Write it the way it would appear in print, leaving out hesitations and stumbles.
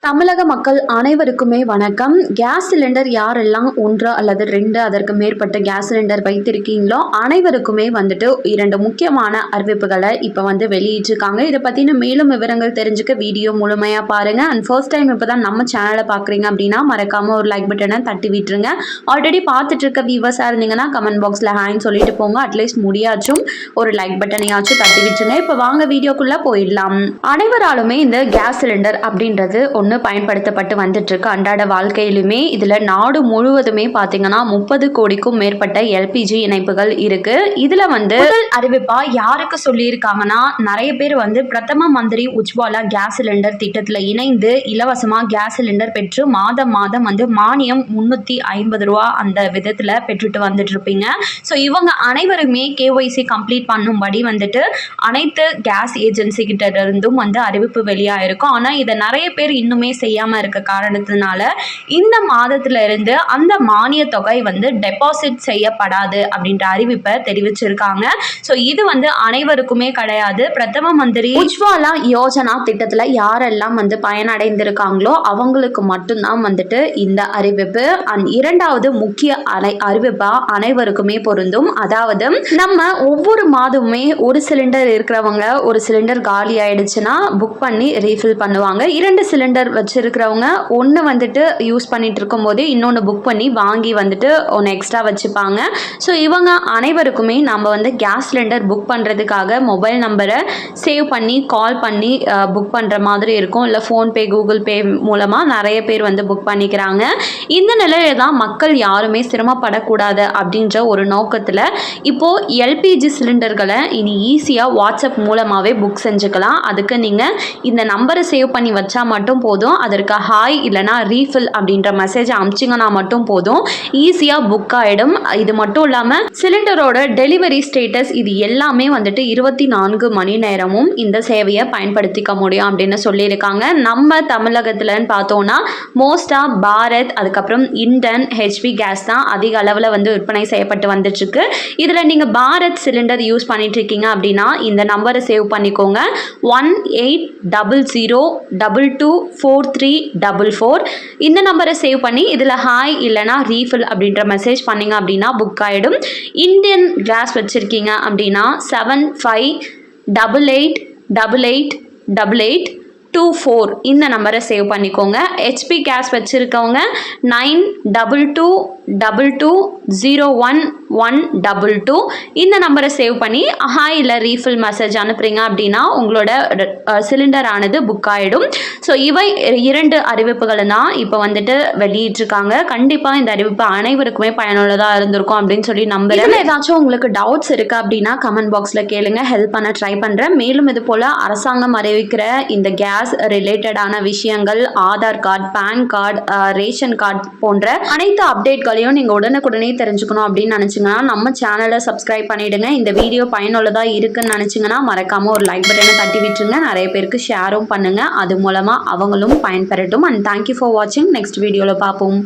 தமிழக மக்கள் அனைவருக்குமே வணக்கம். கேஸ் சிலிண்டர் யாரெல்லாம் 1 அல்லது 2 அதற்கு மேற்பட்ட கேஸ் சிலிண்டர் வைத்திருக்கீங்களோ அனைவருக்குமே வந்துட்டு 2 முக்கியமான அறிவிப்புகளை இப்போ வெளியிட்டிருக்காங்க. இதை பற்றின மேலும் விவரங்கள் தெரிஞ்சுக்க வீடியோ முழுமையாக பாருங்கள். அண்ட் ஃபர்ஸ்ட் டைம் இப்போ தான் நம்ம சேனலை பார்க்குறீங்க அப்படின்னா மறக்காமல் ஒரு லைக் பட்டனை தட்டி விட்டுருங்க. ஆல்ரெடி பார்த்துட்டு இருக்க வியூவர்ஸாக இருந்தீங்கன்னா கமெண்ட் பாக்ஸில் ஹாய்ன்னு சொல்லிட்டு போங்க. அட்லீஸ்ட் முடியாச்சும் ஒரு லைக் பட்டனையாச்சும் தட்டி விட்டுருங்க. இப்போ வாங்க வீடியோக்குள்ளே போயிடலாம். அனைவராலுமே இந்த கேஸ் சிலிண்டர் அப்படின்றது பயன்படுத்தப்பட்டு வந்துட்டு இருக்கு அன்றாட வாழ்க்கையிலுமே. இதுல நாடு முழுவதுமே பாத்தீங்கன்னா 30 கோடிக்கும் மேற்பட்ட எல்பிஜி இணைப்புகள் இருக்கு. இதுல முதல் அறிவிப்பா யாருக்கு சொல்லியிருக்காங்கன்னா, நிறைய பேர் பிரதம மந்திரி உஜ்வாலா கேஸ் சிலிண்டர் திட்டத்துல இணைந்து இலவசமா கேஸ் சிலிண்டர் பெற்று மாதம் மானியம் 350 ரூபா அந்த விதத்துல பெற்றுட்டு வந்துட்டு இருப்பீங்க. ஸோ இவங்க அனைவருமே கேஒய்சி கம்ப்ளீட் பண்ணும்படி அனைத்து கேஸ் ஏஜென்சி கிட்ட இருந்தும் அறிவிப்பு வெளியாயிருக்கும். ஆனா இதை நிறைய பேர் இன்னுமே செய்யாம இருக்க காரணத்தினால இந்த மாதத்துல இருந்து அந்த மானிய தொகை டெபாசிட் செய்யப்படாது அப்படின்ற அறிவிப்பை தெரிவிச்சிருக்காங்க. ஸோ இது அனைவருக்குமே கிடையாது. பிரதம மந்திரி உஜ்வாலா யோஜனா திட்டத்துல யாரெல்லாம் பயனடைந்திருக்காங்களோ அவங்களுக்கு மட்டும்தான் இந்த அறிவிப்பு. இரண்டாவது முக்கிய அறிவிப்பா அனைவருக்குமே பொருந்தும். அதாவது நம்ம ஒவ்வொரு மாதமுமே ஒரு சிலிண்டர் இருக்கிறவங்க ஒரு சிலிண்டர் காலி ஆயிடுச்சுன்னா புக் பண்ணி ரீஃபில் பண்ணுவாங்க. 2 சிலிண்டர் வச்சிருக்கிறவங்க ஒன்று யூஸ் பண்ணிட்டு இருக்கும் போதே இன்னொன்று புக் பண்ணி வாங்கி ஒன்று எக்ஸ்ட்ரா வச்சுப்பாங்க. ஸோ இவங்க அனைவருக்குமே நம்ம கேஸ் சிலிண்டர் புக் பண்ணுறதுக்காக மொபைல் நம்பரை சேவ் பண்ணி கால் பண்ணி புக் பண்ணுற மாதிரி இருக்கும். இல்லை ஃபோன்பே கூகுள் பே மூலமாக நிறைய பேர் புக் பண்ணிக்கிறாங்க. இந்த நிலையில தான் மக்கள் யாருமே சிரமப்படக்கூடாது அப்படின்ற ஒரு நோக்கத்தில் இப்போது எல்பிஜி சிலிண்டர்களை இனி ஈஸியாக வாட்ஸ்அப் மூலமாகவே புக் செஞ்சுக்கலாம். அதுக்கு நீங்கள் இந்த நம்பரை சேவ் பண்ணி வச்சா மட்டும் போதும். அதற்கு ஹாய் இல்லைனா ரீஃபில் அப்படின்ற மெசேஜ் அனுப்பிச்சிங்கன்னா மட்டும் போதும், ஈஸியாக புக் ஆகிடும். இது மட்டும் இல்லாமல் சிலிண்டரோட டெலிவரி ஸ்டேட்டஸ் இது எல்லாமே 24 மணி நேரமும் இந்த சேவையை பயன்படுத்திக்க முடியும் அப்படின்னு சொல்லியிருக்காங்க. நம்ம தமிழகத்துலன்னு பார்த்தோம்னா மோஸ்டாக பாரத் அதுக்கப்புறம் இண்டன் ஹெச்பி கேஸ் தான் அதிக அளவில் விற்பனை செய்யப்பட்டு வந்துட்டுருக்கு. இதில் நீங்கள் பாரத் சிலிண்டர் யூஸ் பண்ணிட்டு இருக்கீங்க அப்படின்னா இந்த நம்பரை சேவ் பண்ணிக்கோங்க. 1800222444. இந்த நம்பரை சேவ் பண்ணி இதில் ஹாய் இல்லைனா ரீஃபில் அப்படின்ற மெசேஜ் பண்ணிங்க அப்படின்னா புக் ஆகிடும். இந்தியன் கேஸ் வச்சுருக்கீங்க அப்படின்னா 7588888824 இந்த நம்பரை சேவ் பண்ணிக்கோங்க. ஹெச்பி கேஸ் வச்சுருக்கவங்க 9222011122 இந்த நம்பரை சேவ் பண்ணி ஹாய் இல்லை ரீஃபில் மெசேஜ் அனுப்புறீங்க அப்படின்னா உங்களோட சிலிண்டர் ஆனது புக் ஆகிடும். ஸோ இவை 2 அறிவிப்புகளை தான் இப்போ வெளியிட்டிருக்காங்க. கண்டிப்பாக இந்த அறிவிப்பு அனைவருக்குமே பயனுள்ளதாக இருந்திருக்கும் அப்படின்னு சொல்லி நம்புறேன். இதில் ஏதாச்சும் உங்களுக்கு டவுட்ஸ் இருக்குது அப்படின்னா கமெண்ட் பாக்ஸில் கேளுங்க, ஹெல்ப் பண்ண ட்ரை பண்ணுறேன். மேலும் இது போல் அரசாங்கம் அறிவிக்கிற இந்த கேஸ் ரிலேட்டடான விஷயங்கள், Aadhaar card, PAN card, ration card போன்ற அனைத்து அப்டேட்களையும் நீங்கள் உடனுக்குடனே தெரிஞ்சுக்கணும் அப்படின்னு நினச்சிங்கன்னா நம்ம சேனலை சப்ஸ்கிரைப் பண்ணிவிடுங்க. இந்த வீடியோ பயனுள்ளதாக இருக்குன்னு நினச்சிங்கன்னா மறக்காமல் ஒரு லைக் பட்டனை தட்டி விட்டுருங்க. நிறைய பேருக்கு ஷேரும் பண்ணுங்கள். அது மூலமாக அவங்களும் பயன்பெறட்டும். அண்ட் தேங்க்யூ ஃபார் வாட்சிங். நெக்ஸ்ட் வீடியோவில் பார்ப்போம்.